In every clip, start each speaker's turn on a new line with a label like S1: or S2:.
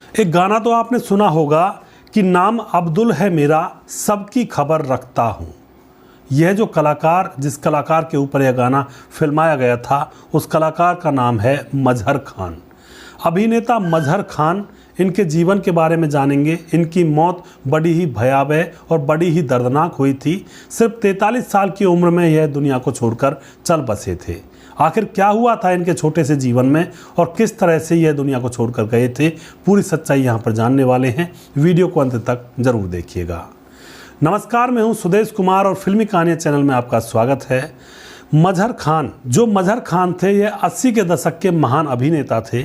S1: एक गाना तो आपने सुना होगा कि नाम अब्दुल है मेरा, सबकी खबर रखता हूँ। यह जो कलाकार, जिस कलाकार के ऊपर यह गाना फिल्माया गया था, उस कलाकार का नाम है मजहर खान। अभिनेता मजहर खान, इनके जीवन के बारे में जानेंगे। इनकी मौत बड़ी ही भयावह और बड़ी ही दर्दनाक हुई थी। सिर्फ 43 साल की उम्र में यह दुनिया को छोड़कर चल बसे थे। आखिर क्या हुआ था इनके छोटे से जीवन में और किस तरह से यह दुनिया को छोड़कर गए थे, पूरी सच्चाई यहाँ पर जानने वाले हैं। वीडियो को अंत तक जरूर देखिएगा। नमस्कार, मैं हूँ सुदेश कुमार और फिल्मी कहानियाँ चैनल में आपका स्वागत है। मजहर खान, जो मजहर खान थे, यह 80 के दशक के महान अभिनेता थे।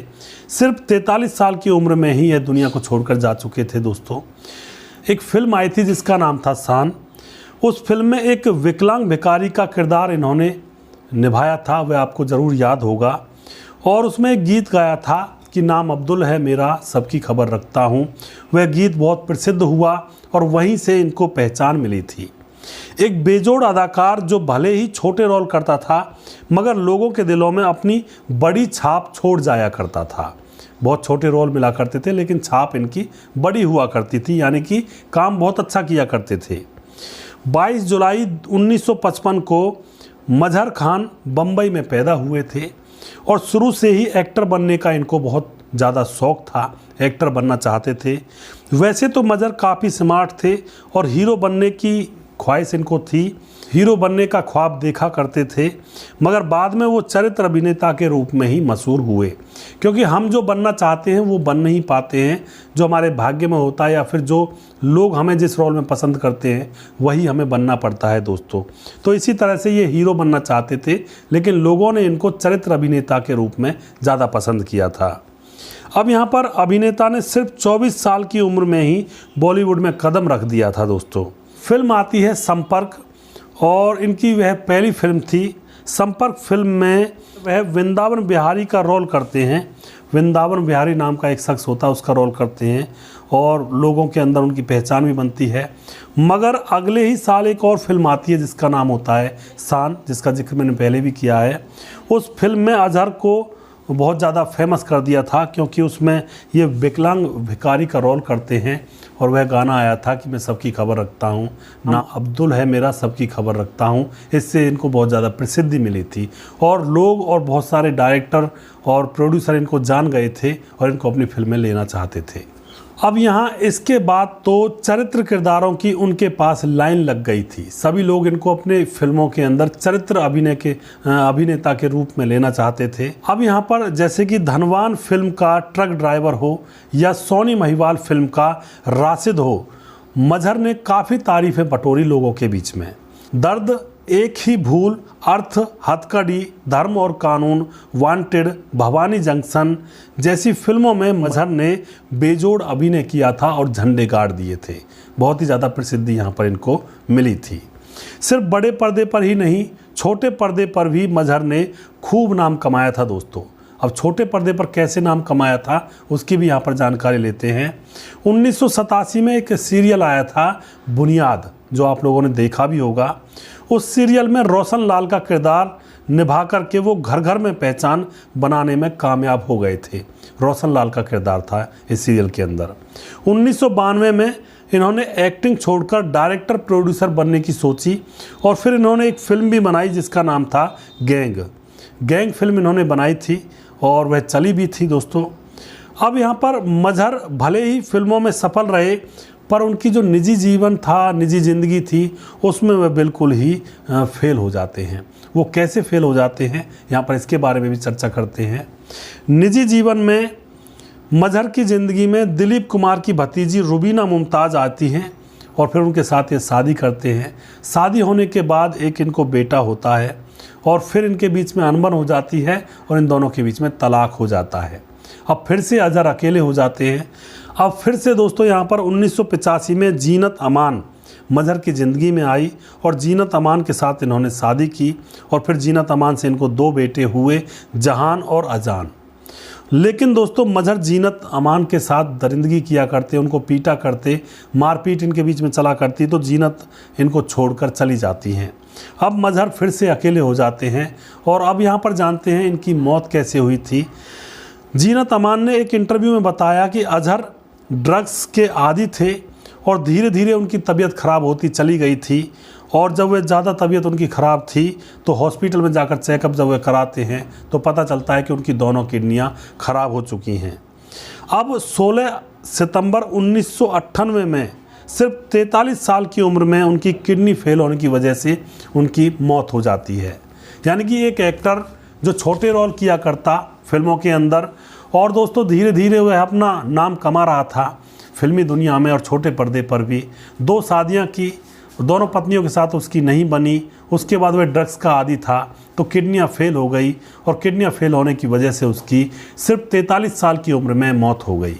S1: सिर्फ 43 साल की उम्र में ही यह दुनिया को छोड़कर जा चुके थे। दोस्तों, एक फिल्म आई थी जिसका नाम था शान। उस फिल्म में एक विकलांग भिखारी का किरदार इन्होंने निभाया था, वह आपको ज़रूर याद होगा। और उसमें एक गीत गाया था कि नाम अब्दुल है मेरा, सबकी खबर रखता हूँ। वह गीत बहुत प्रसिद्ध हुआ और वहीं से इनको पहचान मिली थी। एक बेजोड़ अदाकार जो भले ही छोटे रोल करता था, मगर लोगों के दिलों में अपनी बड़ी छाप छोड़ जाया करता था। बहुत छोटे रोल मिला करते थे, लेकिन छाप इनकी बड़ी हुआ करती थी, यानी कि काम बहुत अच्छा किया करते थे। 22 जुलाई 1955 को मजहर खान बम्बई में पैदा हुए थे और शुरू से ही एक्टर बनने का इनको बहुत ज़्यादा शौक़ था। एक्टर बनना चाहते थे। वैसे तो मजहर काफ़ी स्मार्ट थे और हीरो बनने की ख्वाहिश इनको थी। हीरो बनने का ख्वाब देखा करते थे, मगर बाद में वो चरित्र अभिनेता के रूप में ही मशहूर हुए। क्योंकि हम जो बनना चाहते हैं वो बन नहीं पाते हैं। जो हमारे भाग्य में होता है या फिर जो लोग हमें जिस रोल में पसंद करते हैं वही हमें बनना पड़ता है दोस्तों। तो इसी तरह से ये हीरो बनना चाहते थे, लेकिन लोगों ने इनको चरित्र अभिनेता के रूप में ज़्यादा पसंद किया था। अब यहाँ पर अभिनेता ने सिर्फ 24 साल की उम्र में ही बॉलीवुड में कदम रख दिया था। दोस्तों, फिल्म आती है संपर्क और इनकी वह पहली फिल्म थी। संपर्क फिल्म में वह वृंदावन बिहारी का रोल करते हैं। वृंदावन बिहारी नाम का एक शख्स होता है, उसका रोल करते हैं और लोगों के अंदर उनकी पहचान भी बनती है। मगर अगले ही साल एक और फिल्म आती है जिसका नाम होता है शान, जिसका जिक्र मैंने पहले भी किया है। उस फिल्म में अजहर को बहुत ज़्यादा फेमस कर दिया था, क्योंकि उसमें ये विकलांग भिखारी का रोल करते हैं और वह गाना आया था कि मैं सबकी खबर रखता हूँ, ना अब्दुल है मेरा, सबकी खबर रखता हूँ। इससे इनको बहुत ज़्यादा प्रसिद्धि मिली थी और लोग और बहुत सारे डायरेक्टर और प्रोड्यूसर इनको जान गए थे और इनको अपनी फिल्में लेना चाहते थे। अब यहाँ इसके बाद तो चरित्र किरदारों की उनके पास लाइन लग गई थी। सभी लोग इनको अपने फिल्मों के अंदर चरित्र अभिनेता के रूप में लेना चाहते थे। अब यहाँ पर जैसे कि धनवान फिल्म का ट्रक ड्राइवर हो या सोनी महिवाल फिल्म का राशिद हो, मजहर ने काफ़ी तारीफें बटोरी लोगों के बीच में। दर्द, एक ही भूल, अर्थ, हथकड़ी, धर्म और कानून, वांटेड, भवानी जंक्शन जैसी फिल्मों में मजहर ने बेजोड़ अभिनय किया था और झंडे गाड़ दिए थे। बहुत ही ज़्यादा प्रसिद्धि यहाँ पर इनको मिली थी। सिर्फ बड़े पर्दे पर ही नहीं, छोटे पर्दे पर भी मजहर ने खूब नाम कमाया था। दोस्तों, अब छोटे पर्दे पर कैसे नाम कमाया था उसकी भी यहाँ पर जानकारी लेते हैं। 1987 में एक सीरियल आया था बुनियाद, जो आप लोगों ने देखा भी होगा। उस सीरियल में रोशन लाल का किरदार निभा करके वो घर घर में पहचान बनाने में कामयाब हो गए थे। रोशन लाल का किरदार था इस सीरियल के अंदर। 1992 में इन्होंने एक्टिंग छोड़कर डायरेक्टर प्रोड्यूसर बनने की सोची और फिर इन्होंने एक फिल्म भी बनाई जिसका नाम था गैंग फिल्म इन्होंने बनाई थी और वह चली भी थी। दोस्तों, अब यहाँ पर मजहर भले ही फिल्मों में सफल रहे, पर उनकी जो निजी जीवन था, निजी ज़िंदगी थी, उसमें वह बिल्कुल ही फेल हो जाते हैं। वो कैसे फेल हो जाते हैं, यहाँ पर इसके बारे में भी चर्चा करते हैं। निजी जीवन में मजहर की ज़िंदगी में दिलीप कुमार की भतीजी रुबीना मुमताज़ आती हैं और फिर उनके साथ ये शादी करते हैं। शादी होने के बाद एक इनको बेटा होता है और फिर इनके बीच में अनबन हो जाती है और इन दोनों के बीच में तलाक हो जाता है। अब फिर से अजहर अकेले हो जाते हैं। अब फिर से दोस्तों यहाँ पर 1985 में जीनत अमान मजहर की ज़िंदगी में आई और जीनत अमान के साथ इन्होंने शादी की और फिर जीनत अमान से इनको 2 बेटे हुए, जहान और अजान। लेकिन दोस्तों, मजहर जीनत अमान के साथ दरिंदगी किया करते, उनको पीटा करते, मारपीट इनके बीच में चला करती, तो जीनत इनको छोड़कर चली जाती हैं। अब मजहर फिर से अकेले हो जाते हैं और अब यहाँ पर जानते हैं इनकी मौत कैसे हुई थी। जीनत अमान ने एक इंटरव्यू में बताया कि अजहर ड्रग्स के आदी थे और धीरे धीरे उनकी तबीयत ख़राब होती चली गई थी, और जब वे ज़्यादा तबीयत उनकी ख़राब थी तो हॉस्पिटल में जाकर चेकअप जब वे कराते हैं तो पता चलता है कि उनकी दोनों किडनियाँ ख़राब हो चुकी हैं। अब 16 सितंबर 1998 में सिर्फ 43 साल की उम्र में उनकी किडनी फेल होने की वजह से उनकी मौत हो जाती है। यानी कि एक एक्टर जो छोटे रोल किया करता फिल्मों के अंदर, और दोस्तों धीरे धीरे वह अपना नाम कमा रहा था फिल्मी दुनिया में और छोटे पर्दे पर भी। 2 शादियां की, दोनों पत्नियों के साथ उसकी नहीं बनी। उसके बाद वह ड्रग्स का आदी था तो किडनियां फेल हो गई, और किडनियां फेल होने की वजह से उसकी सिर्फ 43 साल की उम्र में मौत हो गई।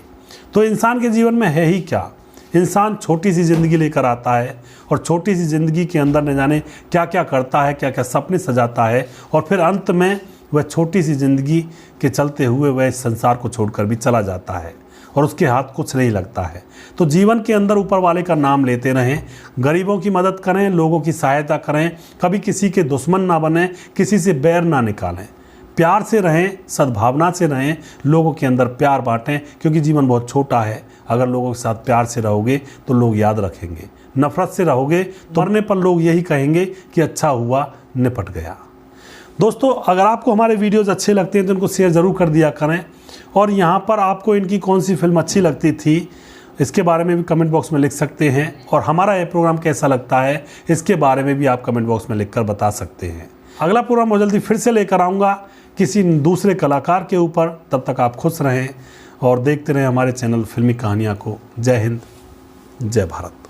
S1: तो इंसान के जीवन में है ही क्या, इंसान छोटी सी ज़िंदगी लेकर आता है और छोटी सी ज़िंदगी के अंदर न जाने क्या क्या करता है, क्या क्या सपने सजाता है, और फिर अंत में वह छोटी सी ज़िंदगी के चलते हुए वह इस संसार को छोड़कर भी चला जाता है और उसके हाथ कुछ नहीं लगता है। तो जीवन के अंदर ऊपर वाले का नाम लेते रहें, गरीबों की मदद करें, लोगों की सहायता करें, कभी किसी के दुश्मन ना बने, किसी से बैर ना निकालें, प्यार से रहें, सद्भावना से रहें, लोगों के अंदर प्यार बांटें, क्योंकि जीवन बहुत छोटा है। अगर लोगों के साथ प्यार से रहोगे तो लोग याद रखेंगे, नफरत से रहोगे तो मरने पर लोग यही कहेंगे कि अच्छा हुआ निपट गया। दोस्तों अगर आपको हमारे वीडियोज़ अच्छे लगते हैं तो इनको शेयर ज़रूर कर दिया करें, और यहाँ पर आपको इनकी कौन सी फिल्म अच्छी लगती थी इसके बारे में भी कमेंट बॉक्स में लिख सकते हैं, और हमारा ये प्रोग्राम कैसा लगता है इसके बारे में भी आप कमेंट बॉक्स में लिखकर बता सकते हैं। अगला प्रोग्राम बहुत जल्दी फिर से लेकर आऊँगा किसी दूसरे कलाकार के ऊपर। तब तक आप खुश रहें और देखते रहें हमारे चैनल फिल्मी कहानियाँ को। जय हिंद, जय भारत।